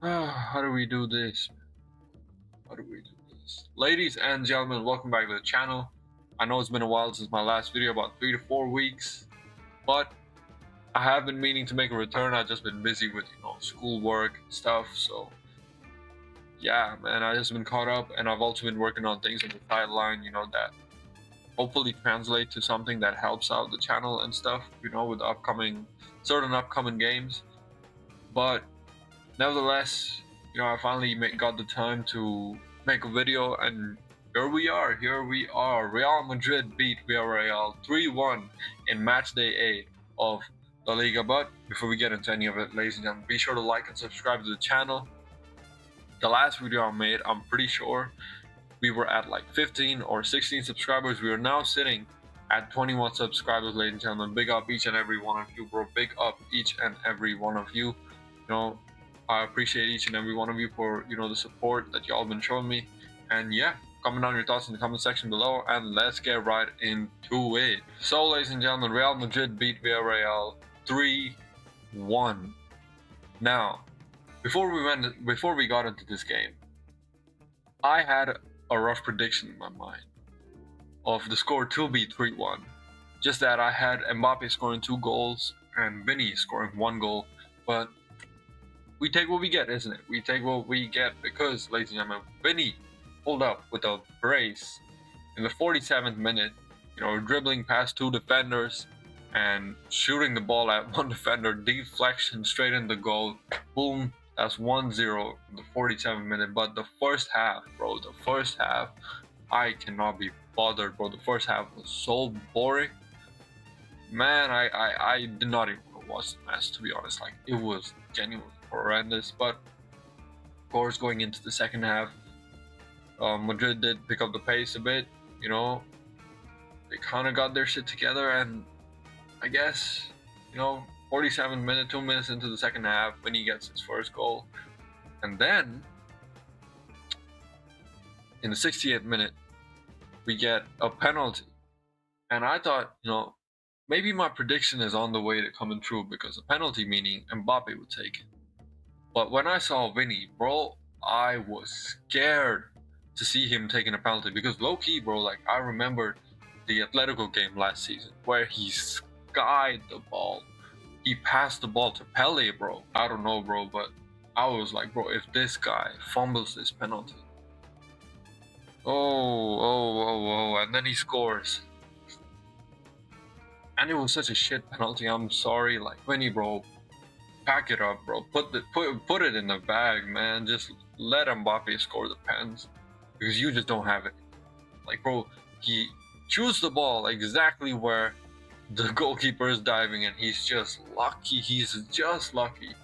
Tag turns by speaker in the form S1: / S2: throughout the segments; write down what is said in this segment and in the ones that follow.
S1: How do we do this? How do we do this? Ladies and gentlemen, welcome back to the channel. I know it's been a while since my last video, about 3 to 4 weeks, but I have been meaning to make a return. I've just been busy with, schoolwork stuff. So yeah, man, I just been caught up, and I've also been working on things on the sideline, that hopefully translate to something that helps out the channel and stuff, with certain upcoming games. But nevertheless, I finally got the time to make a video, and here we are. Real Madrid beat Villarreal 3-1 in match day 8 of La Liga. But before we get into any of it, ladies and gentlemen, be sure to like and subscribe to the channel. The last video I made, I'm pretty sure we were at like 15 or 16 subscribers. We are now sitting at 21 subscribers, ladies and gentlemen. Big up each and every one of you, bro. Big up each and every one of you. I appreciate each and every one of you for the support that y'all been showing me. And yeah, comment down your thoughts in the comment section below, and let's get right into it. So, ladies and gentlemen, Real Madrid beat Villarreal 3-1. Now, before we got into this game, I had a rough prediction in my mind of the score to be 3-1. Just that I had Mbappe scoring 2 goals and Vinny scoring 1 goal. But we take what we get, isn't it? We take what we get because, ladies and gentlemen, Vinny pulled up with a brace in the 47th minute, dribbling past 2 defenders and shooting the ball at 1 defender, deflection straight in the goal. Boom, that's 1-0 in the 47th minute. But the first half, bro, I cannot be bothered, bro. The first half was so boring. Man, I did not even watch the match, to be honest. Like, it was genuinely horrendous. But of course, going into the second half, Madrid did pick up the pace a bit. They kind of got their shit together, and I guess 47 minutes, 2 minutes into the second half, when he gets his first goal, and then in the 68th minute we get a penalty. And I thought, maybe my prediction is on the way to coming true, because a penalty meaning Mbappe would take it. But when I saw Vinny, bro, I was scared to see him taking a penalty, because low-key, bro, like, I remember the Atletico game last season where he skied the ball. He passed the ball to Pele, bro. I don't know, bro, but I was like, bro, if this guy fumbles this penalty, and then he scores. And it was such a shit penalty. I'm sorry, like, Vinny, bro, pack it up, bro. Put it in the bag, man. Just let Mbappe score the pens, because you just don't have it. Like, bro, he shoots the ball exactly where the goalkeeper is diving, and he's just lucky. He's just lucky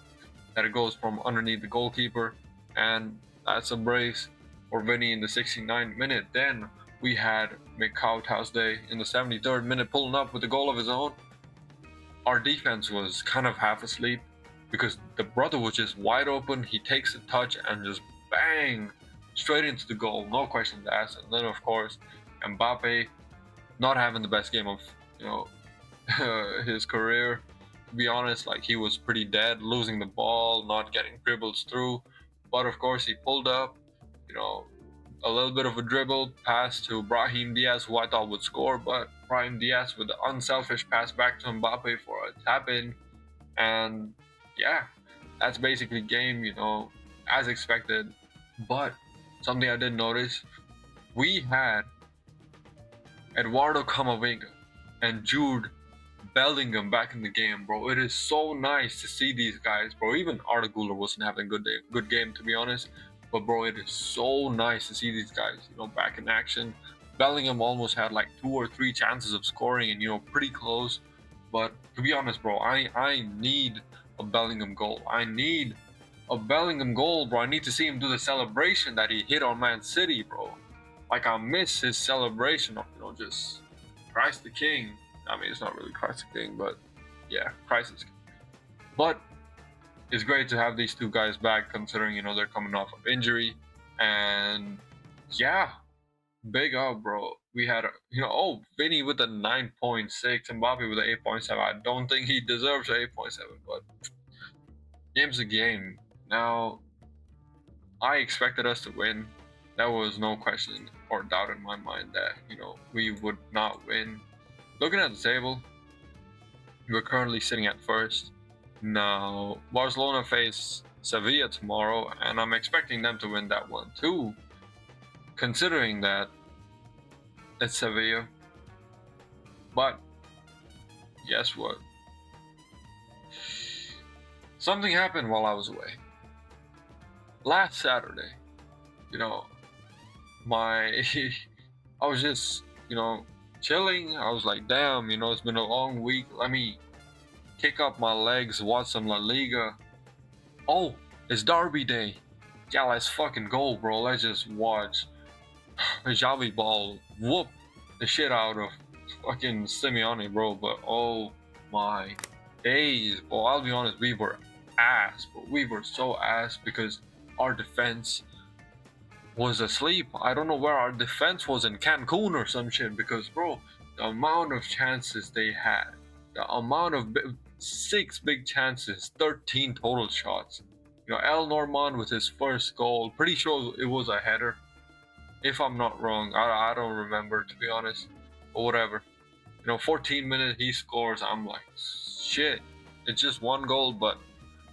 S1: that it goes from underneath the goalkeeper, and that's a brace for Vinny in the 69th minute. Then we had Day in the 73rd minute pulling up with a goal of his own. Our defense was kind of half asleep because the brother was just wide open. He takes a touch and just bang straight into the goal, no questions asked. And then of course Mbappe, not having the best game of his career, to be honest. Like, he was pretty dead, losing the ball, not getting dribbles through. But of course he pulled up, a little bit of a dribble pass to Brahim Diaz, who I thought would score, but Brahim Diaz with the unselfish pass back to Mbappe for a tap in. And yeah, that's basically game, as expected. But something I did notice, we had Eduardo Camavinga and Jude Bellingham back in the game, bro. It is so nice to see these guys, bro. Even Arda Güler wasn't having a good game, to be honest. But bro, it is so nice to see these guys, back in action. Bellingham almost had like 2 or 3 chances of scoring, and pretty close. But to be honest, bro, I need a Bellingham goal. I need a Bellingham goal, bro. I need to see him do the celebration that he hit on Man City, bro. Like, I miss his celebration of, just Christ the King. I mean, it's not really Christ the King, but yeah, Christ is King. But it's great to have these 2 guys back, considering, they're coming off of injury. And yeah, big up, bro. We had, Vinny with a 9.6, Mbappe with an 8.7. I don't think he deserves an 8.7, but game's a game. Now, I expected us to win. There was no question or doubt in my mind that, we would not win. Looking at the table, we're currently sitting at first. Now, Barcelona face Sevilla tomorrow, and I'm expecting them to win that one too, considering that it's Sevilla. But guess what? Something happened while I was away. Last Saturday, you know, my I was just, chilling. I was like, damn, it's been a long week. Let me kick up my legs, watch some La Liga. Oh, it's Derby Day. Yeah, let's fucking go, bro. Let's just watch the Xavi ball whoop the shit out of fucking Simeone, bro. But oh my days, bro. I'll be honest, we were ass, but we were so ass because our defense was asleep. I don't know where our defense was, in Cancun or some shit, because bro, the amount of chances they had, the amount of 6 big chances, 13 total shots. El Norman with his first goal, pretty sure it was a header, if I'm not wrong. I don't remember, to be honest, but whatever. 14 minutes he scores. I'm like, shit, it's just one goal, but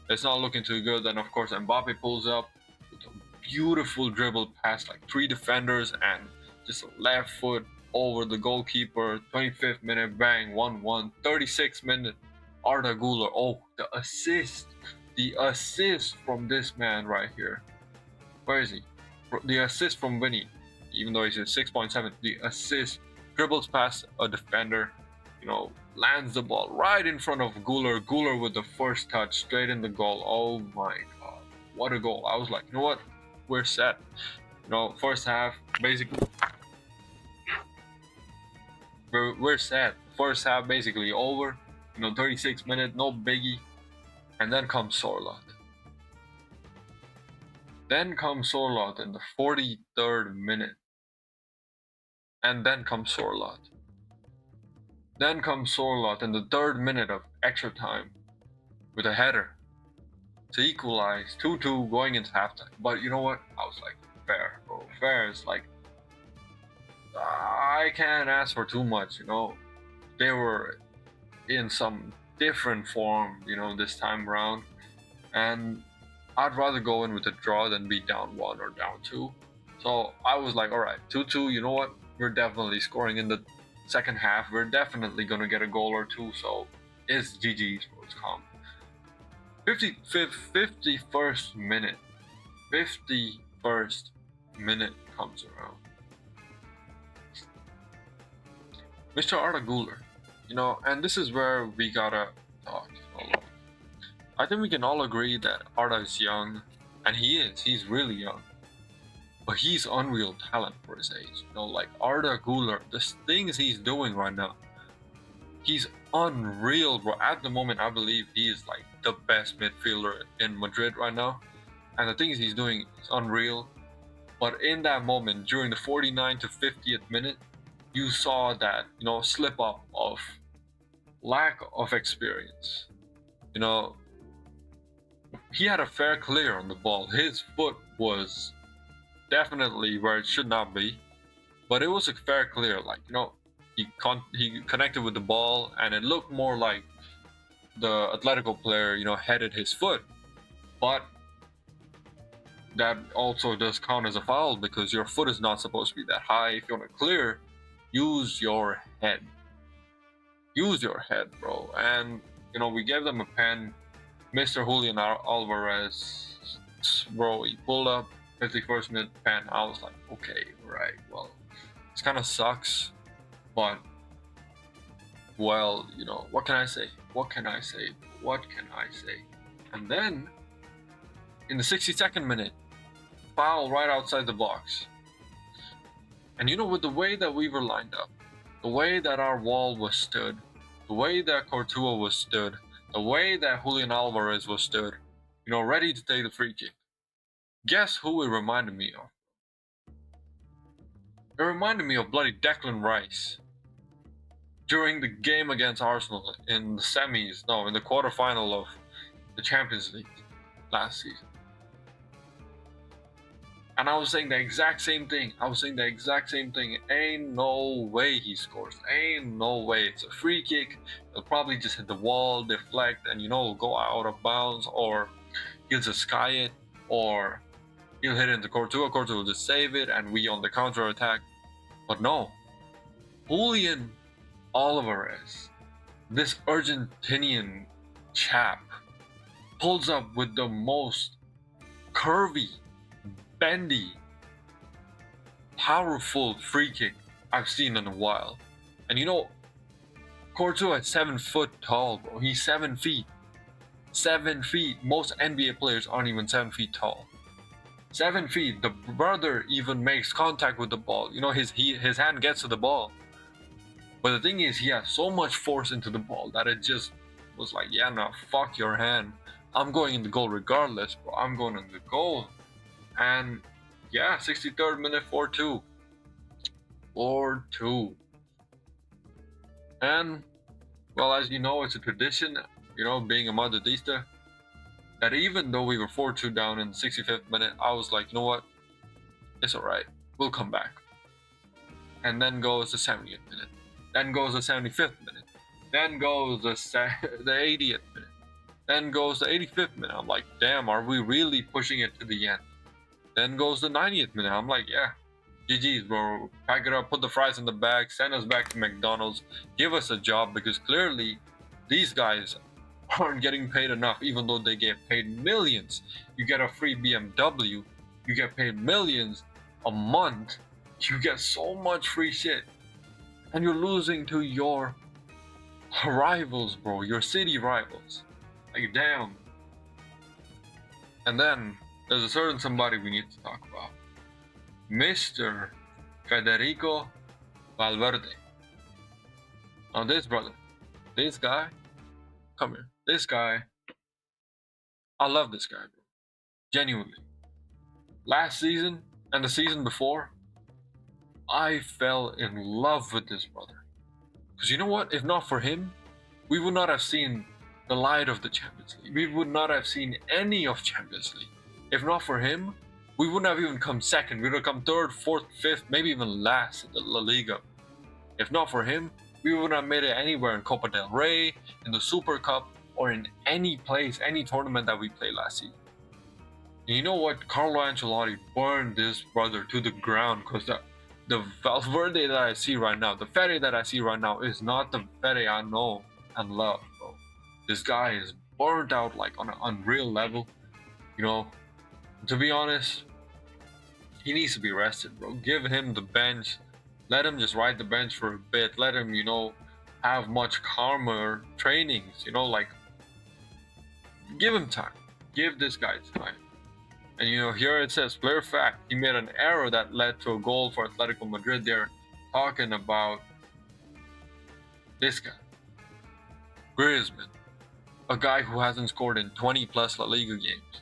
S1: it's not looking too good. Then of course Mbappe pulls up with a beautiful dribble past like 3 defenders and just a left foot over the goalkeeper. 25th minute, bang, 1-1. 36th minute, Arda Güler. Oh, the assist from this man right here. Where is he? The assist from Vinny, even though he's at 6.7. The assist, dribbles past a defender, lands the ball right in front of Güler. Güler with the first touch straight in the goal. Oh my god, what a goal. I was like, you know what, we're set. First half, basically, we're set. First half basically over. 36 minutes, no biggie. And then comes Sorloth. In the 43rd minute. And then comes Sorloth. In the 3rd minute of extra time with a header to equalize 2-2 going into halftime. But you know what? I was like, fair, bro. Fair is like, I can't ask for too much, They were in some different form, this time around. And I'd rather go in with a draw than be down 1 or down 2. So I was like, all right, 2-2, you know what? We're definitely scoring in the second half. We're definitely going to get a goal or two. So it's GG's, bro. It's calm. 51st minute. 51st minute comes around. Mr. Arda Güler, and this is where we gotta talk. I think we can all agree that Arda is young, and he's really young, but he's unreal talent for his age. Like Arda Güler, the things he's doing right now, he's unreal, bro. At the moment, I believe he is like the best midfielder in Madrid right now, and the things he's doing is unreal. But in that moment, during the 49th to 50th minute, you saw that, slip up of lack of experience. He had a fair clear on the ball. His foot was definitely where it should not be, but it was a fair clear. Like, he connected with the ball, and it looked more like the Atletico player, headed his foot. But that also does count as a foul because your foot is not supposed to be that high. If you want to clear, use your head. Use your head, bro. And, we gave them a pen. Mr. Julian Alvarez, bro, he pulled up 51st minute pen. I was like, okay, right, well, this kind of sucks, but, well, what can I say? And then, in the 62nd minute, foul right outside the box. And with the way that we were lined up, the way that our wall was stood, the way that Courtois was stood, the way that Julian Alvarez was stood, ready to take the free kick. Guess who it reminded me of? It reminded me of bloody Declan Rice during the game against Arsenal in the quarterfinal of the Champions League last season. And I was saying the exact same thing. Ain't no way he scores. Ain't no way. It's a free kick. He'll probably just hit the wall, deflect, and go out of bounds, or he'll just sky it, or he'll hit it into Courtois. Courtois will just save it, and we on the counter attack. But no, Julian Alvarez, this Argentinian chap, pulls up with the most curvy, bendy, powerful free kick I've seen in a while. And Courtois is 7 foot tall, bro. He's 7 feet. 7 feet. Most NBA players aren't even 7 feet tall. 7 feet. The brother even makes contact with the ball. His hand gets to the ball. But the thing is, he has so much force into the ball that it just was like, yeah, no, fuck your hand. I'm going in the goal regardless, bro. I'm going in the goal. And yeah, 63rd minute, 4-2. 4-2. And, well, as you know, it's a tradition, being a Madridista, that even though we were 4-2 down in the 65th minute, I was like, you know what? It's alright. We'll come back. And then goes the 70th minute. Then goes the 75th minute. Then goes the 80th minute. Then goes the 85th minute. I'm like, damn, are we really pushing it to the end? Then goes the 90th minute. I'm like, yeah, GG's, bro. Pack it up, put the fries in the bag, send us back to McDonald's, give us a job, because clearly these guys aren't getting paid enough, even though they get paid millions. You get a free BMW, you get paid millions a month, you get so much free shit, and you're losing to your rivals, bro, your city rivals. Like, damn. And then there's a certain somebody we need to talk about. Mr. Federico Valverde. Now this brother, this guy, come here. This guy, I love this guy, bro. Genuinely. Last season and the season before, I fell in love with this brother. Because you know what? If not for him, we would not have seen the light of the Champions League. We would not have seen any of Champions League. If not for him, we wouldn't have even come second. We would have come third, fourth, fifth, maybe even last in the La Liga. If not for him, we wouldn't have made it anywhere in Copa del Rey, in the Super Cup, or in any place, any tournament that we played last season. And you know what? Carlo Ancelotti burned this brother to the ground, because the Valverde that I see right now, the Fede that I see right now, is not the Fede I know and love, bro. This guy is burnt out like on an unreal level. To be honest, he needs to be rested, bro. Give him the bench. Let him just ride the bench for a bit. Let him, have much calmer trainings. Give him time. Give this guy time. And here it says, player fact, he made an error that led to a goal for Atletico Madrid. They're talking about this guy, Griezmann, a guy who hasn't scored in 20 plus La Liga games.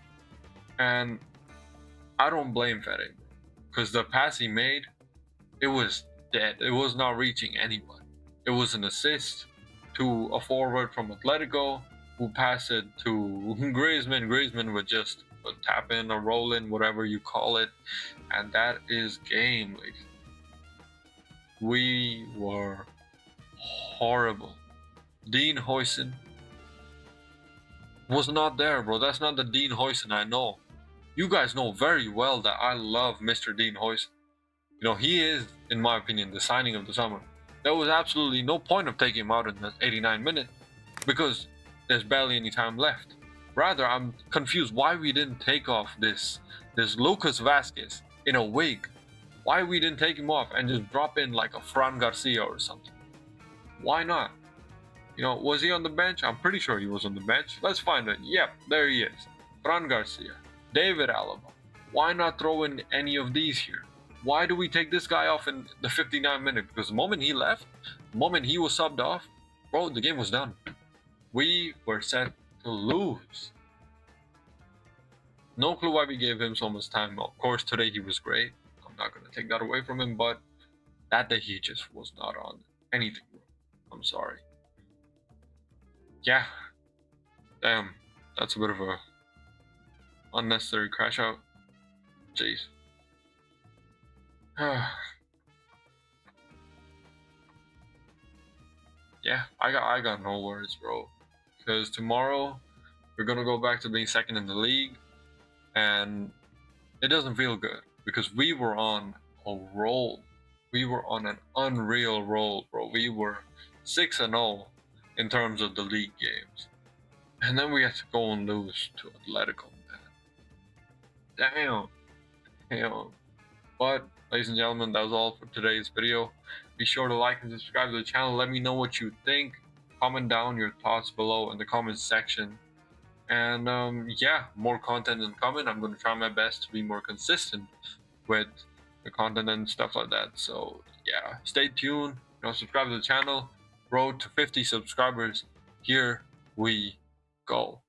S1: And I don't blame Fede, because the pass he made, it was dead. It was not reaching anyone. It was an assist to a forward from Atletico who passed it to Griezmann. Griezmann would just tap in or roll in, whatever you call it, and that is game. Like, we were horrible. Dean Huijsen was not there, bro. That's not the Dean Huijsen I know. You guys know very well that I love Mr. Dean Huijsen. He is, in my opinion, the signing of the summer. There was absolutely no point of taking him out in the 89th minute, because there's barely any time left. Rather, I'm confused why we didn't take off this Lucas Vazquez in a wig. Why we didn't take him off and just drop in like a Fran Garcia or something. Why not? Was he on the bench? I'm pretty sure he was on the bench. Let's find it. Yep, there he is. Fran Garcia, David Alaba. Why not throw in any of these here? Why do we take this guy off in the 59th minute? Because the moment he left, the moment he was subbed off, bro, the game was done. We were set to lose. No clue why we gave him so much time. Of course, today he was great. I'm not going to take that away from him, but that day he just was not on anything, bro. I'm sorry. Yeah. Damn. That's a bit of a unnecessary crash out. Jeez. Yeah, I got no words, bro. Because tomorrow we're gonna go back to being second in the league, and it doesn't feel good because we were on a roll. We were on an unreal roll, bro. We were 6-0 in terms of the league games, and then we had to go and lose to Atletico. Damn, damn. But ladies and gentlemen, that was all for today's video. Be sure to like and subscribe to the channel. Let me know what you think. Comment down your thoughts below in the comments section. And yeah, more content and coming. I'm going to try my best to be more consistent with the content and stuff like that. So yeah, stay tuned. Subscribe to the channel. Road to 50 subscribers. Here we go.